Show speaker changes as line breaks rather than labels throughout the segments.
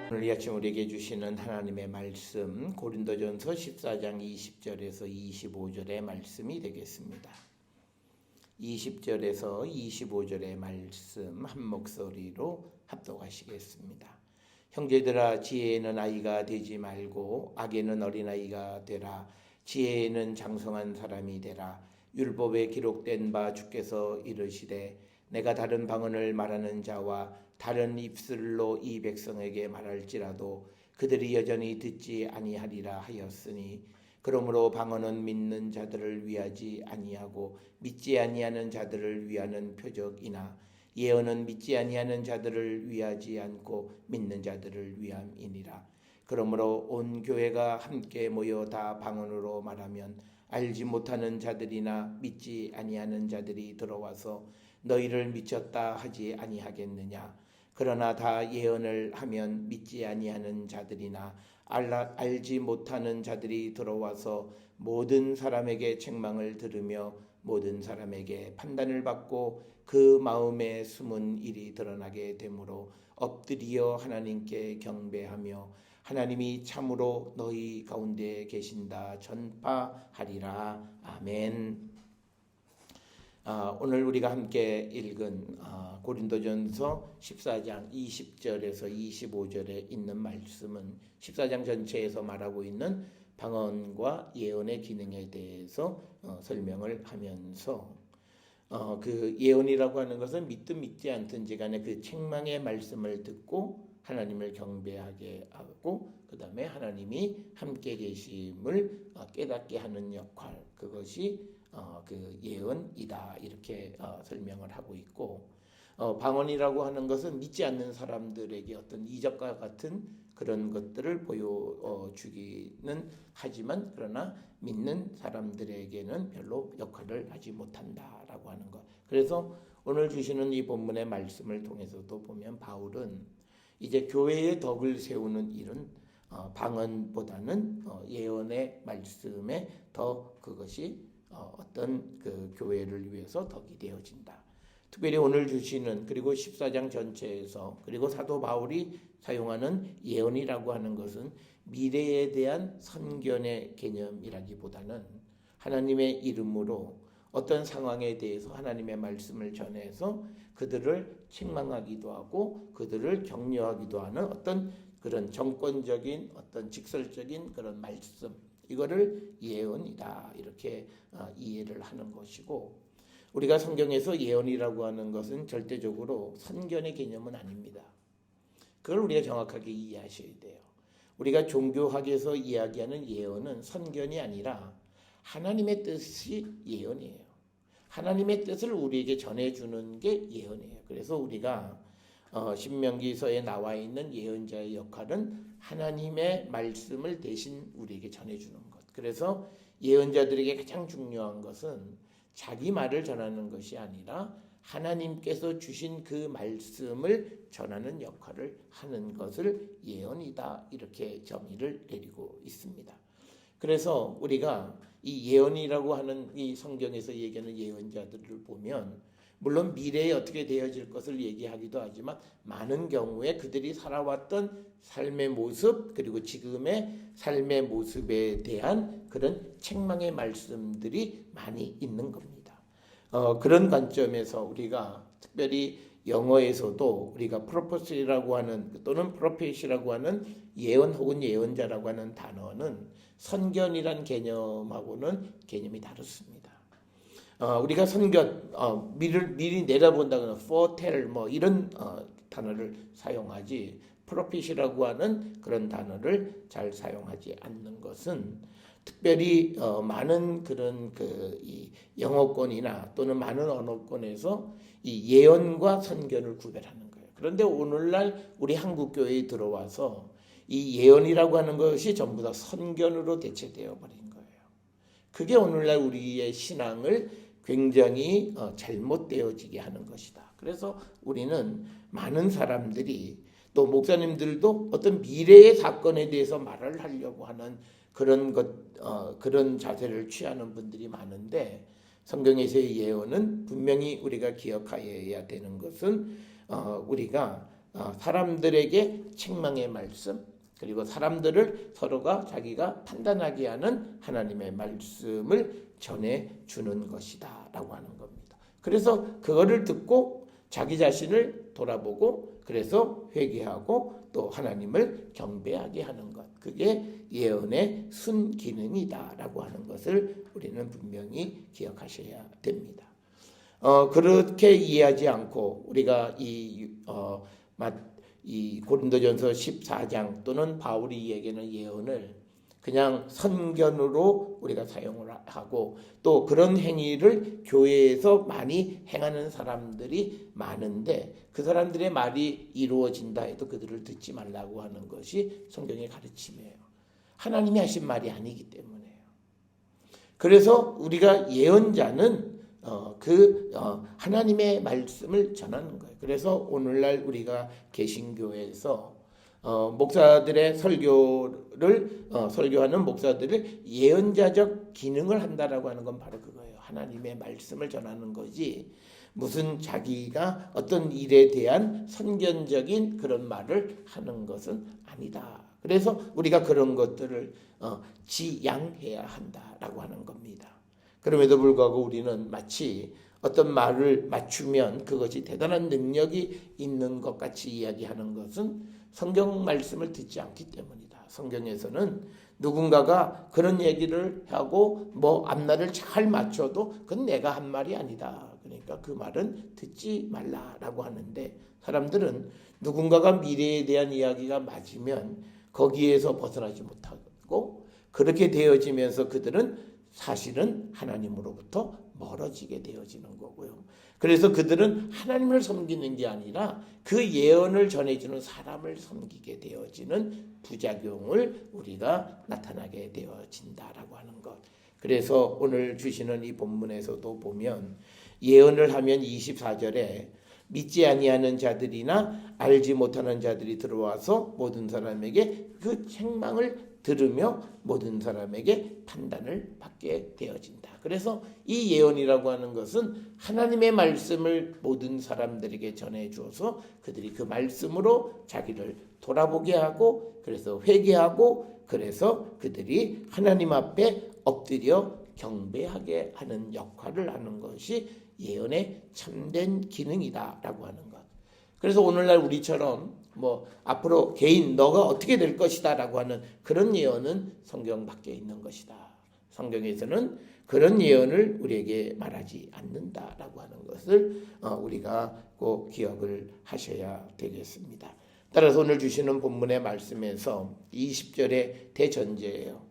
오늘 이 아침 우리에게 주시는 하나님의 말씀 고린도전서 14장 20절에서 25절의 말씀이 되겠습니다. 20절에서 25절의 말씀 한 목소리로 합독하시겠습니다. 형제들아, 지혜에는 아이가 되지 말고 악에는 어린아이가 되라. 지혜에는 장성한 사람이 되라. 율법에 기록된 바 주께서 이르시되 내가 다른 방언을 말하는 자와 다른 입술로 이 백성에게 말할지라도 그들이 여전히 듣지 아니하리라 하였으니, 그러므로 방언은 믿는 자들을 위하지 아니하고 믿지 아니하는 자들을 위하는 표적이나 예언은 믿지 아니하는 자들을 위하지 않고 믿는 자들을 위함이니라. 그러므로 온 교회가 함께 모여 다 방언으로 말하면 알지 못하는 자들이나 믿지 아니하는 자들이 들어와서 너희를 미쳤다 하지 아니하겠느냐. 그러나 다 예언을 하면 믿지 아니하는 자들이나 알지 못하는 자들이 들어와서 모든 사람에게 책망을 들으며 모든 사람에게 판단을 받고 그 마음에 숨은 일이 드러나게 되므로 엎드리어 하나님께 경배하며 하나님이 참으로 너희 가운데 계신다 전파하리라. 아멘. 오늘 우리가 함께 읽은 고린도전서 14장 20절에서 25절에 있는 말씀은 14장 전체에서 말하고 있는 방언과 예언의 기능에 대해서 설명을 하면서 그 예언이라고 하는 것은 믿든 믿지 않든지 간에 그 책망의 말씀을 듣고 하나님을 경배하게 하고 그 다음에 하나님이 함께 계심을 깨닫게 하는 역할, 그것이 그 예언이다, 이렇게 설명을 하고 있고, 방언이라고 하는 것은 믿지 않는 사람들에게 어떤 이적과 같은 그런 것들을 보여주기는 하지만 그러나 믿는 사람들에게는 별로 역할을 하지 못한다라고 하는 것. 그래서 오늘 주시는 이 본문의 말씀을 통해서도 보면 바울은 이제 교회의 덕을 세우는 일은 방언보다는 예언의 말씀에 더 그것이 어떤 그 교회를 위해서 덕이 되어진다. 특별히 오늘 주시는, 그리고 14장 전체에서, 그리고 사도 바울이 사용하는 예언이라고 하는 것은 미래에 대한 선견의 개념이라기보다는 하나님의 이름으로 어떤 상황에 대해서 하나님의 말씀을 전해서 그들을 책망하기도 하고 그들을 격려하기도 하는 어떤 그런 정권적인 어떤 직설적인 그런 말씀, 이거를 예언이다, 이렇게 이해를 하는 것이고, 우리가 성경에서 예언이라고 하는 것은 절대적으로 선견의 개념은 아닙니다. 그걸 우리가 정확하게 이해하셔야 돼요. 우리가 종교학에서 이야기하는 예언은 선견이 아니라 하나님의 뜻이 예언이에요. 하나님의 뜻을 우리에게 전해주는 게 예언이에요. 그래서 우리가 신명기서에 나와 있는 예언자의 역할은 하나님의 말씀을 대신 우리에게 전해주는 것. 그래서 예언자들에게 가장 중요한 것은 자기 말을 전하는 것이 아니라 하나님께서 주신 그 말씀을 전하는 역할을 하는 것을 예언이다, 이렇게 정의를 내리고 있습니다. 그래서 우리가 이 예언이라고 하는 이 성경에서 얘기하는 예언자들을 보면 물론 미래에 어떻게 되어질 것을 얘기하기도 하지만 많은 경우에 그들이 살아왔던 삶의 모습, 그리고 지금의 삶의 모습에 대한 그런 책망의 말씀들이 많이 있는 겁니다. 그런 관점에서 우리가 특별히 영어에서도 우리가 프로포스라고 하는 또는 프로페시라고 하는 예언 혹은 예언자라고 하는 단어는 선견이란 개념하고는 개념이 다릅니다. 우리가 선견, 미리 내다본다거나 foretell 이런 단어를 사용하지, 프로핏이라고 하는 그런 단어를 잘 사용하지 않는 것은 특별히 많은 그런 이 영어권이나 또는 많은 언어권에서 이 예언과 선견을 구별하는 거예요. 그런데 오늘날 우리 한국 교회에 들어와서 이 예언이라고 하는 것이 전부 다 선견으로 대체되어 버린 거예요. 그게 오늘날 우리의 신앙을 굉장히 잘못되어지게 하는 것이다. 그래서 우리는 많은 사람들이 또 목사님들도 어떤 미래의 사건에 대해서 말을 하려고 하는 그런 자세를 취하는 분들이 많은데, 성경에서의 예언은 분명히 우리가 기억해야 되는 것은 우리가 사람들에게 책망의 말씀, 그리고 사람들을 서로가 자기가 판단하게 하는 하나님의 말씀을 전해주는 것이다 라고 하는 겁니다. 그래서 그거를 듣고 자기 자신을 돌아보고 그래서 회개하고 또 하나님을 경배하게 하는 것, 그게 예언의 순기능이다 라고 하는 것을 우리는 분명히 기억하셔야 됩니다. 그렇게 이해하지 않고 우리가 이 고린도전서 14장 또는 바울이 얘기하는 예언을 그냥 선견으로 우리가 사용을 하고 또 그런 행위를 교회에서 많이 행하는 사람들이 많은데 그 사람들의 말이 이루어진다 해도 그들을 듣지 말라고 하는 것이 성경의 가르침이에요. 하나님이 하신 말이 아니기 때문에요. 그래서 우리가 예언자는 하나님의 말씀을 전하는 거예요. 그래서 오늘날 우리가 개신교에서 목사들의 설교하는 목사들을 예언자적 기능을 한다라고 하는 건 바로 그거예요. 하나님의 말씀을 전하는 거지 무슨 자기가 어떤 일에 대한 선견적인 그런 말을 하는 것은 아니다. 그래서 우리가 그런 것들을 지양해야 한다라고 하는 겁니다. 그럼에도 불구하고 우리는 마치 어떤 말을 맞추면 그것이 대단한 능력이 있는 것 같이 이야기하는 것은 성경 말씀을 듣지 않기 때문이다. 성경에서는 누군가가 그런 얘기를 하고 앞날을 잘 맞춰도 그건 내가 한 말이 아니다. 그러니까 그 말은 듣지 말라라고 하는데 사람들은 누군가가 미래에 대한 이야기가 맞으면 거기에서 벗어나지 못하고 그렇게 되어지면서 그들은 사실은 하나님으로부터 멀어지게 되어지는 거고요. 그래서 그들은 하나님을 섬기는 게 아니라 그 예언을 전해주는 사람을 섬기게 되어지는 부작용을 우리가 나타나게 되어진다라고 하는 것. 그래서 오늘 주시는 이 본문에서도 보면 예언을 하면 24절에 믿지 아니하는 자들이나 알지 못하는 자들이 들어와서 모든 사람에게 그 책망을 들으며 모든 사람에게 판단을 받게 되어진다. 그래서 이 예언이라고 하는 것은 하나님의 말씀을 모든 사람들에게 전해주어서 그들이 그 말씀으로 자기를 돌아보게 하고 그래서 회개하고 그래서 그들이 하나님 앞에 엎드려 경배하게 하는 역할을 하는 것이 예언의 참된 기능이다라고 하는 것. 그래서 오늘날 우리처럼 앞으로 개인 너가 어떻게 될 것이다 라고 하는 그런 예언은 성경 밖에 있는 것이다. 성경에서는 그런 예언을 우리에게 말하지 않는다라고 하는 것을 우리가 꼭 기억을 하셔야 되겠습니다. 따라서 오늘 주시는 본문의 말씀에서 20절의 대전제예요.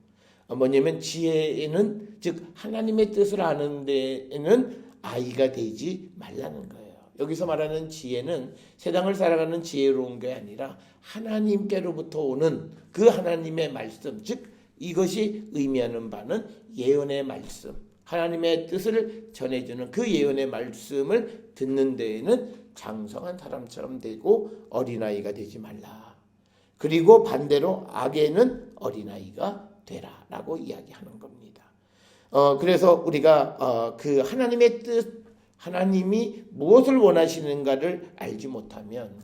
뭐냐면 지혜는 즉 하나님의 뜻을 아는 데에는 아이가 되지 말라는 거예요. 여기서 말하는 지혜는 세상을 살아가는 지혜로운 게 아니라 하나님께로부터 오는 그 하나님의 말씀, 즉 이것이 의미하는 바는 예언의 말씀, 하나님의 뜻을 전해주는 그 예언의 말씀을 듣는 데에는 장성한 사람처럼 되고 어린아이가 되지 말라. 그리고 반대로 악에는 어린아이가 되라 라고 이야기하는 겁니다. 그래서 우리가 그 하나님의 뜻, 하나님이 무엇을 원하시는가를 알지 못하면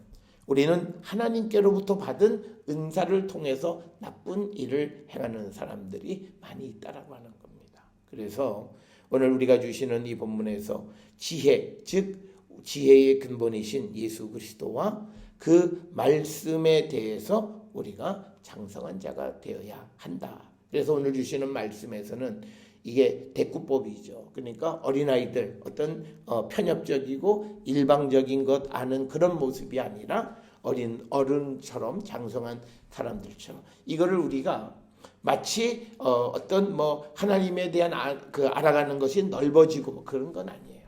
우리는 하나님께로부터 받은 은사를 통해서 나쁜 일을 행하는 사람들이 많이 있다라고 하는 겁니다. 그래서 오늘 우리가 주시는 이 본문에서 지혜, 즉 지혜의 근본이신 예수 그리스도와 그 말씀에 대해서 우리가 장성한 자가 되어야 한다. 그래서 오늘 주시는 말씀에서는 이게 대꾸법이죠. 그러니까 어린아이들 어떤 편협적이고 일방적인 것 아는 그런 모습이 아니라 어른처럼 장성한 사람들처럼 이거를 우리가 마치 어떤 하나님에 대한 알아가는 것이 넓어지고 그런 건 아니에요.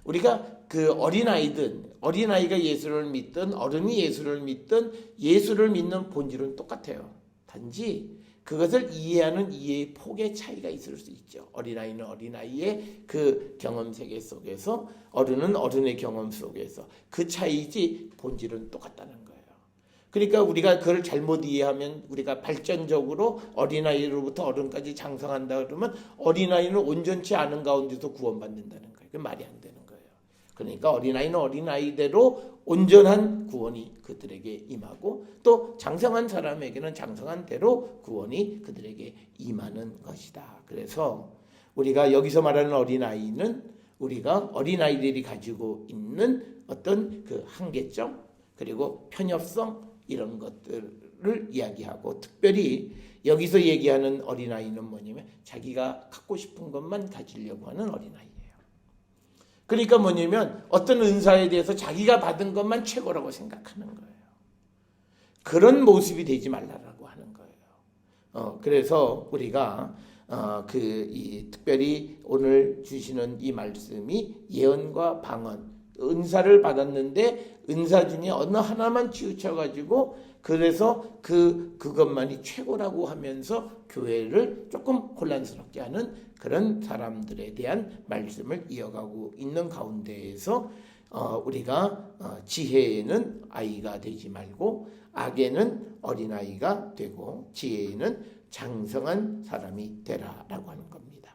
우리가 그 어린아이가 예수를 믿든 어른이 예수를 믿든 예수를 믿는 본질은 똑같아요. 단지 그것을 이해하는 이해의 폭의 차이가 있을 수 있죠. 어린아이는 어린아이의 그 경험 세계 속에서 어른은 어른의 경험 속에서 그 차이지 본질은 똑같다는 거예요. 그러니까 우리가 그걸 잘못 이해하면 우리가 발전적으로 어린아이로부터 어른까지 장성한다 그러면 어린아이는 온전치 않은 가운데서 구원받는다는 거예요. 그 말이 안 되는 거예요. 그러니까 어린아이는 어린아이대로 온전한 구원이 그들에게 임하고 또 장성한 사람에게는 장성한 대로 구원이 그들에게 임하는 것이다. 그래서 우리가 여기서 말하는 어린아이는 우리가 어린아이들이 가지고 있는 어떤 그 한계점 그리고 편협성 이런 것들을 이야기하고 특별히 여기서 얘기하는 어린아이는 뭐냐면 자기가 갖고 싶은 것만 가지려고 하는 어린아이예요. 그러니까 뭐냐면 어떤 은사에 대해서 자기가 받은 것만 최고라고 생각하는 거예요. 그런 모습이 되지 말라라고 하는 거예요. 그래서 우리가 특별히 오늘 주시는 이 말씀이 예언과 방언, 은사를 받았는데 은사 중에 어느 하나만 치우쳐가지고 그래서 그것만이 최고라고 하면서 교회를 조금 혼란스럽게 하는 그런 사람들에 대한 말씀을 이어가고 있는 가운데에서 우리가 지혜에는 아이가 되지 말고 악에는 어린아이가 되고 지혜에는 장성한 사람이 되라라고 하는 겁니다.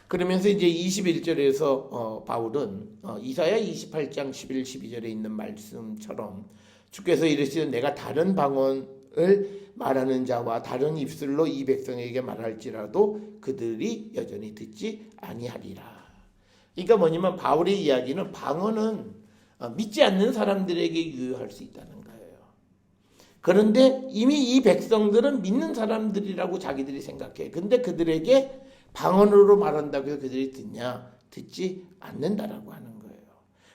그러면서 이제 21절에서 바울은 이사야 28장 11, 12절에 있는 말씀처럼 주께서 이르시되 내가 다른 방언을 말하는 자와 다른 입술로 이 백성에게 말할지라도 그들이 여전히 듣지 아니하리라. 그러니까 뭐냐면 바울의 이야기는 방언은 믿지 않는 사람들에게 유효할 수 있다는 거예요. 그런데 이미 이 백성들은 믿는 사람들이라고 자기들이 생각해. 근데 그들에게 방언으로 말한다고 해서 그들이 듣냐? 듣지 않는다라고 하는 거예요.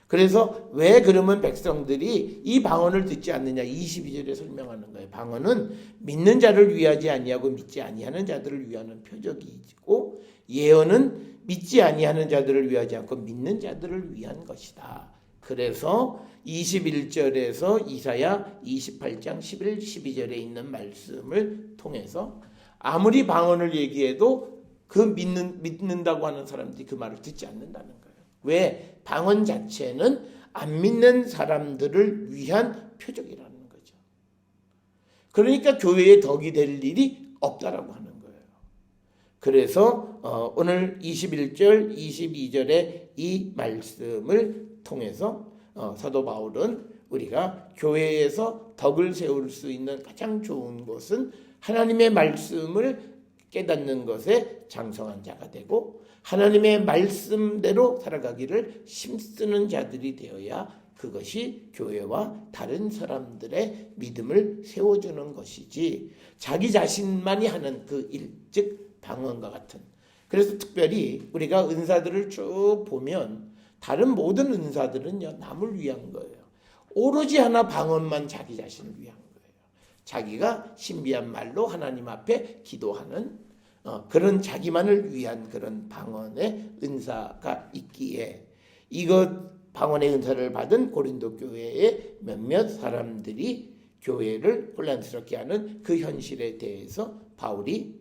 그래서 왜 그러면 백성들이 이 방언을 듣지 않느냐? 22절에 설명하는 거예요. 방언은 믿는 자를 위하지 아니하고 믿지 아니하는 자들을 위하는 표적이고 예언은 믿지 아니하는 자들을 위하지 않고 믿는 자들을 위한 것이다. 그래서 21절에서 이사야 28장 11, 12절에 있는 말씀을 통해서 아무리 방언을 얘기해도 그 믿는다고 하는 사람들이 그 말을 듣지 않는다는 거예요. 왜? 방언 자체는 안 믿는 사람들을 위한 표적이라는 거죠. 그러니까 교회에 덕이 될 일이 없다라고 하는 거예요. 그래서 오늘 21절, 22절의 이 말씀을 통해서 사도 바울은 우리가 교회에서 덕을 세울 수 있는 가장 좋은 것은 하나님의 말씀을 깨닫는 것에 장성한 자가 되고 하나님의 말씀대로 살아가기를 힘쓰는 자들이 되어야 그것이 교회와 다른 사람들의 믿음을 세워주는 것이지 자기 자신만이 하는 그 일, 즉 방언과 같은. 그래서 특별히 우리가 은사들을 쭉 보면 다른 모든 은사들은요 남을 위한 거예요. 오로지 하나 방언만 자기 자신을 위한 거예요. 자기가 신비한 말로 하나님 앞에 기도하는 그런 자기만을 위한 그런 방언의 은사가 있기에 이것 방언의 은사를 받은 고린도 교회의 몇몇 사람들이 교회를 혼란스럽게 하는 그 현실에 대해서 바울이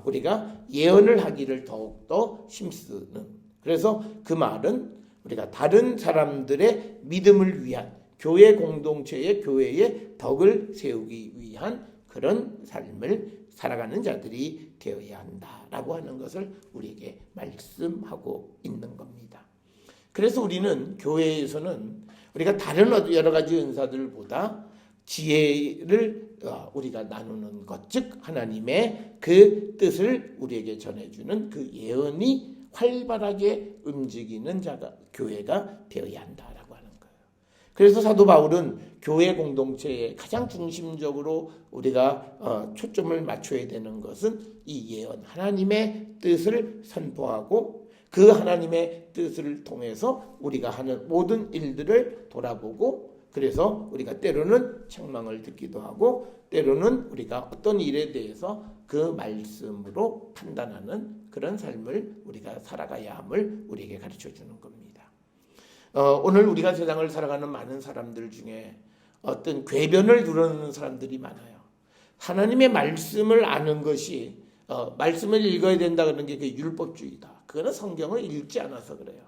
우리가 예언을 하기를 더욱더 힘쓰는 그래서 그 말은 우리가 다른 사람들의 믿음을 위한 교회 공동체의 교회의 덕을 세우기 위한 그런 삶을 살아가는 자들이 되어야 한다라고 하는 것을 우리에게 말씀하고 있는 겁니다. 그래서 우리는 교회에서는 우리가 다른 여러 가지 은사들보다 지혜를 우리가 나누는 것, 즉 하나님의 그 뜻을 우리에게 전해주는 그 예언이 활발하게 움직이는 자가 교회가 되어야 한다라고 하는 거예요. 그래서 사도 바울은 교회 공동체에 가장 중심적으로 우리가 초점을 맞춰야 되는 것은 이 예언, 하나님의 뜻을 선포하고 그 하나님의 뜻을 통해서 우리가 하는 모든 일들을 돌아보고 그래서 우리가 때로는 책망을 듣기도 하고 때로는 우리가 어떤 일에 대해서 그 말씀으로 판단하는 그런 삶을 우리가 살아가야 함을 우리에게 가르쳐 주는 겁니다. 오늘 우리가 세상을 살아가는 많은 사람들 중에 어떤 궤변을 두르는 사람들이 많아요. 하나님의 말씀을 아는 것이 말씀을 읽어야 된다 그러는 게 율법주의다. 그거는 성경을 읽지 않아서 그래요.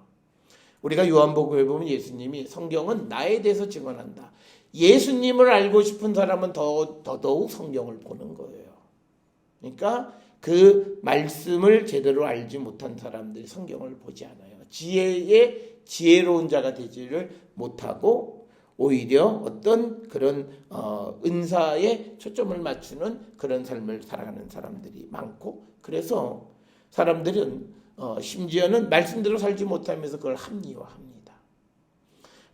우리가 요한복음에 보면 예수님이 성경은 나에 대해서 증언한다. 예수님을 알고 싶은 사람은 더더욱 성경을 보는 거예요. 그러니까 그 말씀을 제대로 알지 못한 사람들이 성경을 보지 않아요. 지혜의 지혜로운 자가 되지를 못하고 오히려 어떤 그런 은사에 초점을 맞추는 그런 삶을 살아가는 사람들이 많고, 그래서 사람들은 심지어는 말씀대로 살지 못하면서 그걸 합리화합니다.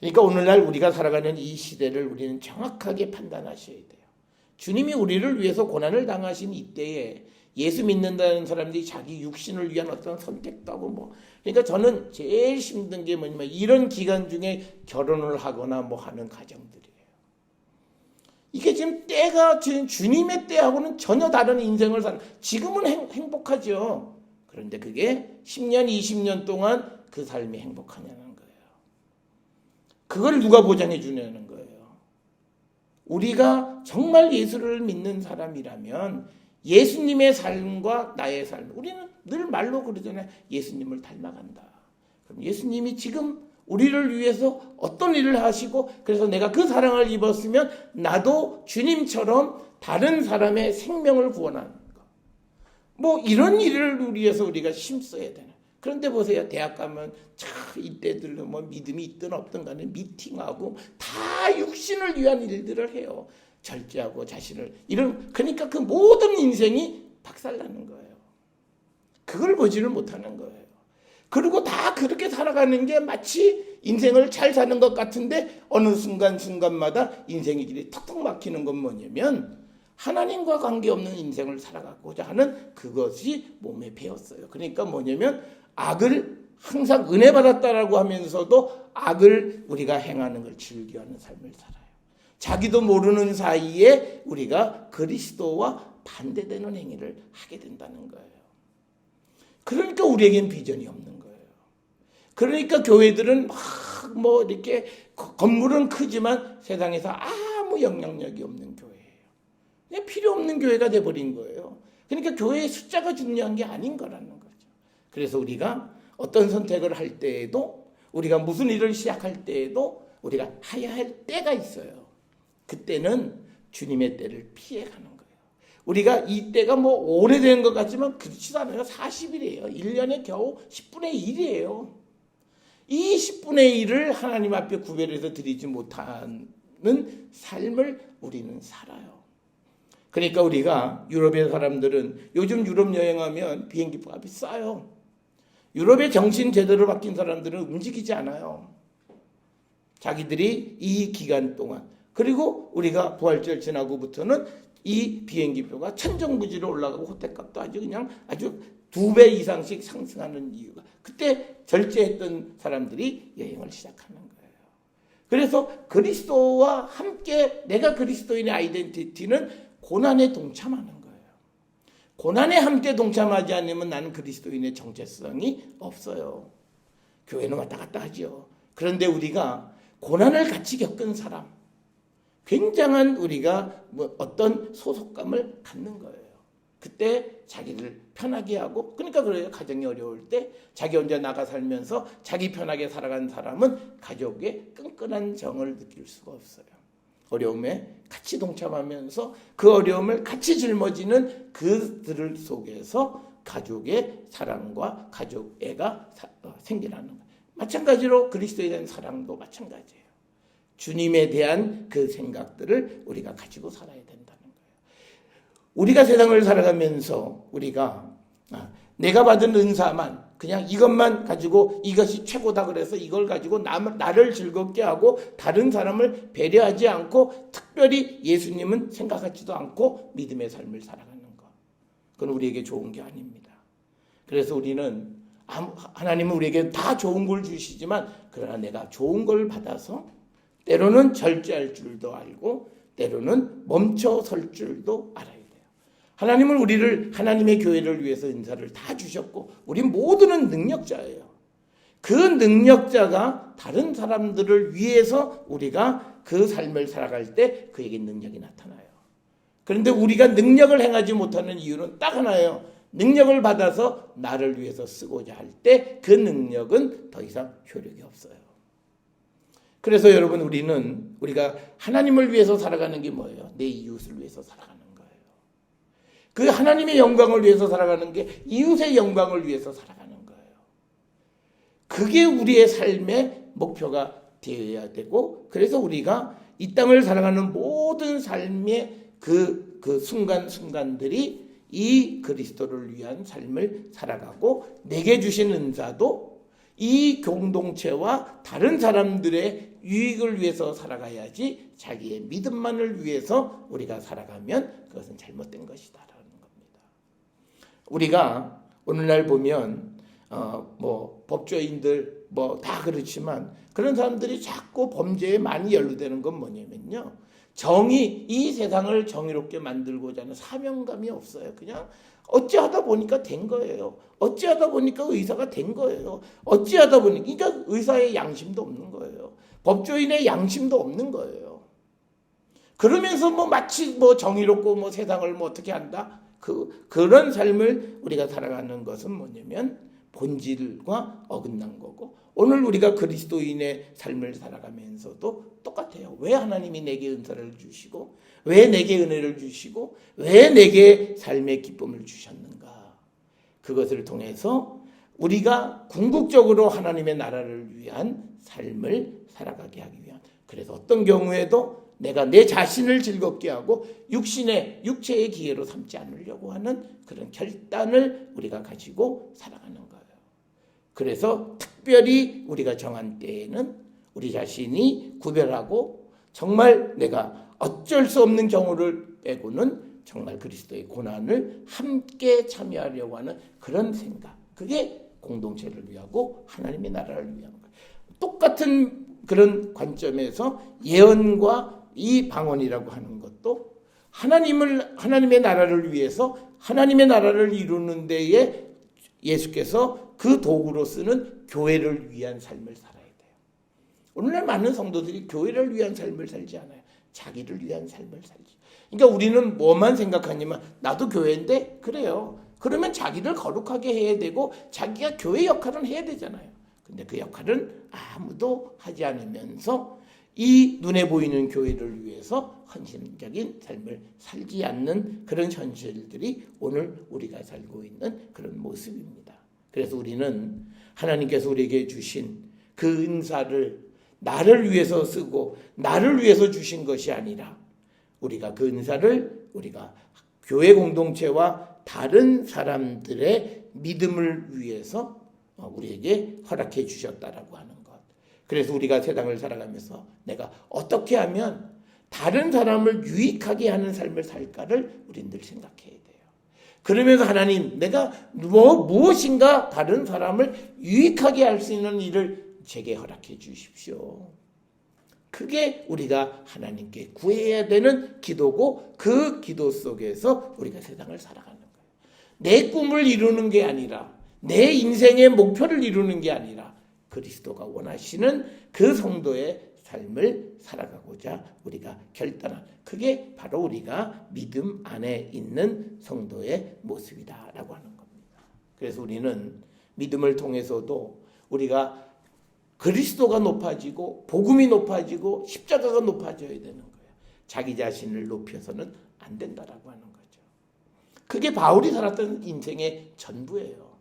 그러니까 오늘날 우리가 살아가는 이 시대를 우리는 정확하게 판단하셔야 돼요. 주님이 우리를 위해서 고난을 당하신 이때에 예수 믿는다는 사람들이 자기 육신을 위한 어떤 선택도 하고 그러니까 저는 제일 힘든 게 뭐냐면 이런 기간 중에 결혼을 하거나 하는 가정들이에요. 이게 지금 때가 지금 주님의 때하고는 전혀 다른 인생을 사는, 지금은 행복하죠. 그런데 그게 10년, 20년 동안 그 삶이 행복하냐는 거예요. 그걸 누가 보장해 주냐는 거예요. 우리가 정말 예수를 믿는 사람이라면 예수님의 삶과 나의 삶, 우리는 늘 말로 그러잖아요. 예수님을 닮아간다. 그럼 예수님이 지금 우리를 위해서 어떤 일을 하시고, 그래서 내가 그 사랑을 입었으면 나도 주님처럼 다른 사람의 생명을 구원하는 거. 이런 일을 위해서 우리가 힘써야 되나. 그런데 보세요. 대학 가면 이때들 믿음이 있든 없든 간에 미팅하고 다 육신을 위한 일들을 해요. 절제하고 자신을 그러니까 그 모든 인생이 박살나는 거예요. 그걸 보지를 못하는 거예요. 그리고 다 그렇게 살아가는 게 마치 인생을 잘 사는 것 같은데 어느 순간마다 인생의 길이 턱턱 막히는 건 뭐냐면 하나님과 관계없는 인생을 살아가고자 하는 그것이 몸에 배었어요. 그러니까 뭐냐면 악을 항상 은혜 받았다라고 하면서도 악을 우리가 행하는 걸 즐겨하는 삶을 살아요. 자기도 모르는 사이에 우리가 그리스도와 반대되는 행위를 하게 된다는 거예요. 그러니까 우리에겐 비전이 없는 거예요. 그러니까 교회들은 이렇게 건물은 크지만 세상에서 아무 영향력이 없는 교회예요. 그냥 필요 없는 교회가 돼버린 거예요. 그러니까 교회의 숫자가 중요한 게 아닌 거라는 거죠. 그래서 우리가 어떤 선택을 할 때에도, 우리가 무슨 일을 시작할 때에도 우리가 해야 할 때가 있어요. 그때는 주님의 때를 피해가는 거예요. 우리가 이 때가 오래된 것 같지만 그렇지도 않아요. 40일이에요. 1년에 겨우 10분의 1이에요. 이 10분의 1을 하나님 앞에 구별해서 드리지 못하는 삶을 우리는 살아요. 그러니까 우리가 유럽의 사람들은 요즘 유럽 여행하면 비행기표가 비싸요. 유럽의 정신 제대로 바뀐 사람들은 움직이지 않아요. 자기들이 이 기간 동안, 그리고 우리가 부활절 지나고부터는 이 비행기표가 천정부지로 올라가고 호텔값도 아주 2배 이상씩 상승하는 이유가, 그때 절제했던 사람들이 여행을 시작하는 거예요. 그래서 그리스도와 함께 내가 그리스도인의 아이덴티티는 고난에 동참하는 거예요. 고난에 함께 동참하지 않으면 나는 그리스도인의 정체성이 없어요. 교회는 왔다 갔다 하죠. 그런데 우리가 고난을 같이 겪은 사람, 굉장한 우리가 어떤 소속감을 갖는 거예요. 그때 자기를 편하게 하고, 그러니까 그래요. 가정이 어려울 때 자기 혼자 나가 살면서 자기 편하게 살아간 사람은 가족의 끈끈한 정을 느낄 수가 없어요. 어려움에 같이 동참하면서 그 어려움을 같이 짊어지는 그들 속에서 가족의 사랑과 가족 애가 생기라는 거예요. 마찬가지로 그리스도에 대한 사랑도 마찬가지예요. 주님에 대한 그 생각들을 우리가 가지고 살아야 된다는 거예요. 우리가 세상을 살아가면서 우리가 내가 받은 은사만, 그냥 이것만 가지고 이것이 최고다 그래서 이걸 가지고 나를 즐겁게 하고 다른 사람을 배려하지 않고 특별히 예수님은 생각하지도 않고 믿음의 삶을 살아가는 것, 그건 우리에게 좋은 게 아닙니다. 그래서 우리는 하나님은 우리에게 다 좋은 걸 주시지만, 그러나 내가 좋은 걸 받아서 때로는 절제할 줄도 알고 때로는 멈춰설 줄도 알아야 돼요. 하나님은 우리를, 하나님의 교회를 위해서 은사를 다 주셨고 우리 모두는 능력자예요. 그 능력자가 다른 사람들을 위해서 우리가 그 삶을 살아갈 때 그에게 능력이 나타나요. 그런데 우리가 능력을 행하지 못하는 이유는 딱 하나예요. 능력을 받아서 나를 위해서 쓰고자 할 때 그 능력은 더 이상 효력이 없어요. 그래서 여러분, 우리가 하나님을 위해서 살아가는 게 뭐예요? 내 이웃을 위해서 살아가는 거예요. 그 하나님의 영광을 위해서 살아가는 게 이웃의 영광을 위해서 살아가는 거예요. 그게 우리의 삶의 목표가 되어야 되고, 그래서 우리가 이 땅을 살아가는 모든 삶의 그 순간순간들이 이 그리스도를 위한 삶을 살아가고, 내게 주신 은사도 이 공동체와 다른 사람들의 유익을 위해서 살아가야지, 자기의 믿음만을 위해서 우리가 살아가면 그것은 잘못된 것이다라는 겁니다. 우리가 오늘날 보면 법조인들 다 그렇지만, 그런 사람들이 자꾸 범죄에 많이 연루되는 건 뭐냐면요, 이 세상을 정의롭게 만들고자 하는 사명감이 없어요. 그냥 어찌하다 보니까 된 거예요. 어찌하다 보니까 의사가 된 거예요. 어찌하다 보니까, 그러니까 의사의 양심도 없는 거예요. 법조인의 양심도 없는 거예요. 그러면서 마치 정의롭고 세상을 어떻게 한다? 그런 삶을 우리가 살아가는 것은 뭐냐면 본질과 어긋난 거고, 오늘 우리가 그리스도인의 삶을 살아가면서도 똑같아요. 왜 하나님이 내게 은사를 주시고, 왜 내게 은혜를 주시고, 왜 내게 삶의 기쁨을 주셨는가? 그것을 통해서 우리가 궁극적으로 하나님의 나라를 위한 삶을 살아가게 하기 위한, 그래서 어떤 경우에도 내가 내 자신을 즐겁게 하고 육체의 기회로 삼지 않으려고 하는 그런 결단을 우리가 가지고 살아가는 거예요. 그래서 특별히 우리가 정한 때에는 우리 자신이 구별하고, 정말 내가 어쩔 수 없는 경우를 빼고는 정말 그리스도의 고난을 함께 참여하려고 하는 그런 생각, 그게 공동체를 위하고 하나님의 나라를 위한 거예요. 똑같은 그런 관점에서 예언과 이 방언이라고 하는 것도 하나님의 나라를 위해서, 하나님의 나라를 이루는 데에 예수께서 그 도구로 쓰는 교회를 위한 삶을 살아야 돼요. 오늘날 많은 성도들이 교회를 위한 삶을 살지 않아요. 자기를 위한 삶을 살지. 그러니까 우리는 뭐만 생각하냐면, 나도 교회인데, 그래요. 그러면 자기를 거룩하게 해야 되고 자기가 교회 역할은 해야 되잖아요. 근데 그 역할은 아무도 하지 않으면서 이 눈에 보이는 교회를 위해서 헌신적인 삶을 살지 않는 그런 현실들이 오늘 우리가 살고 있는 그런 모습입니다. 그래서 우리는 하나님께서 우리에게 주신 그 은사를 나를 위해서 쓰고 나를 위해서 주신 것이 아니라, 우리가 그 은사를 우리가 교회 공동체와 다른 사람들의 믿음을 위해서 우리에게 허락해 주셨다라고 하는 것. 그래서 우리가 세상을 살아가면서 내가 어떻게 하면 다른 사람을 유익하게 하는 삶을 살까를 우린 늘 생각해야 돼요. 그러면서 하나님, 내가 무엇인가 다른 사람을 유익하게 할 수 있는 일을 제게 허락해 주십시오. 그게 우리가 하나님께 구해야 되는 기도고, 그 기도 속에서 우리가 세상을 살아가는 거예요. 내 꿈을 이루는 게 아니라, 내 인생의 목표를 이루는 게 아니라, 그리스도가 원하시는 그 성도의 삶을 살아가고자 우리가 결단한, 그게 바로 우리가 믿음 안에 있는 성도의 모습이다라고 하는 겁니다. 그래서 우리는 믿음을 통해서도 우리가 그리스도가 높아지고 복음이 높아지고 십자가가 높아져야 되는 거예요. 자기 자신을 높여서는 안 된다라고 하는 거죠. 그게 바울이 살았던 인생의 전부예요.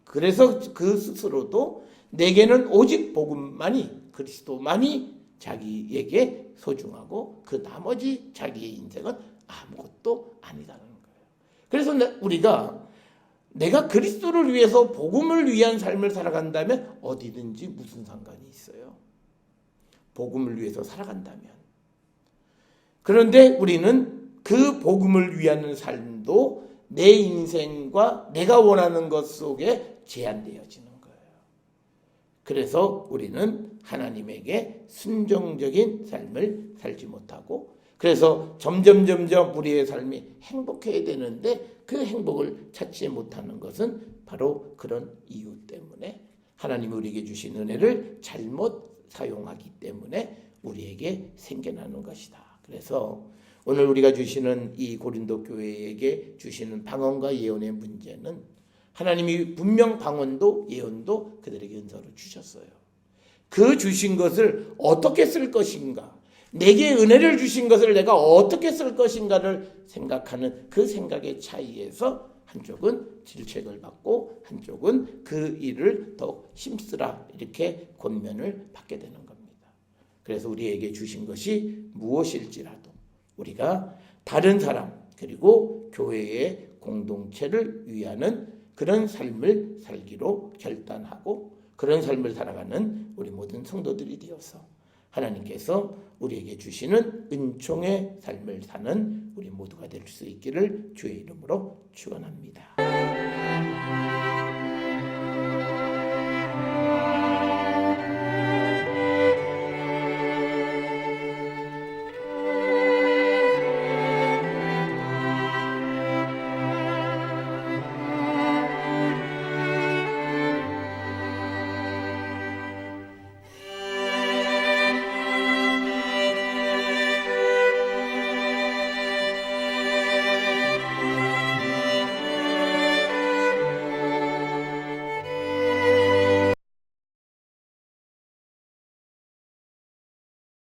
그래서 그 스스로도 내게는 오직 복음만이, 그리스도만이 자기에게 소중하고 그 나머지 자기의 인생은 아무것도 아니다라는 거예요. 그래서 우리가 내가 그리스도를 위해서 복음을 위한 삶을 살아간다면 어디든지 무슨 상관이 있어요? 복음을 위해서 살아간다면. 그런데 우리는 그 복음을 위한 삶도 내 인생과 내가 원하는 것 속에 제한되어지는 거예요. 그래서 우리는 하나님에게 순종적인 삶을 살지 못하고, 그래서 점점 우리의 삶이 행복해야 되는데 그 행복을 찾지 못하는 것은 바로 그런 이유 때문에, 하나님이 우리에게 주신 은혜를 잘못 사용하기 때문에 우리에게 생겨나는 것이다. 그래서 오늘 우리가 주시는 이 고린도 교회에게 주시는 방언과 예언의 문제는, 하나님이 분명 방언도 예언도 그들에게 은사로 주셨어요. 그 주신 것을 어떻게 쓸 것인가, 내게 은혜를 주신 것을 내가 어떻게 쓸 것인가를 생각하는 그 생각의 차이에서 한쪽은 질책을 받고 한쪽은 그 일을 더 힘쓰라 이렇게 권면을 받게 되는 겁니다. 그래서 우리에게 주신 것이 무엇일지라도 우리가 다른 사람 그리고 교회의 공동체를 위하는 그런 삶을 살기로 결단하고 그런 삶을 살아가는 우리 모든 성도들이 되어서 하나님께서 우리에게 주시는 은총의 삶을 사는 우리 모두가 될 수 있기를 주의 이름으로 축원합니다.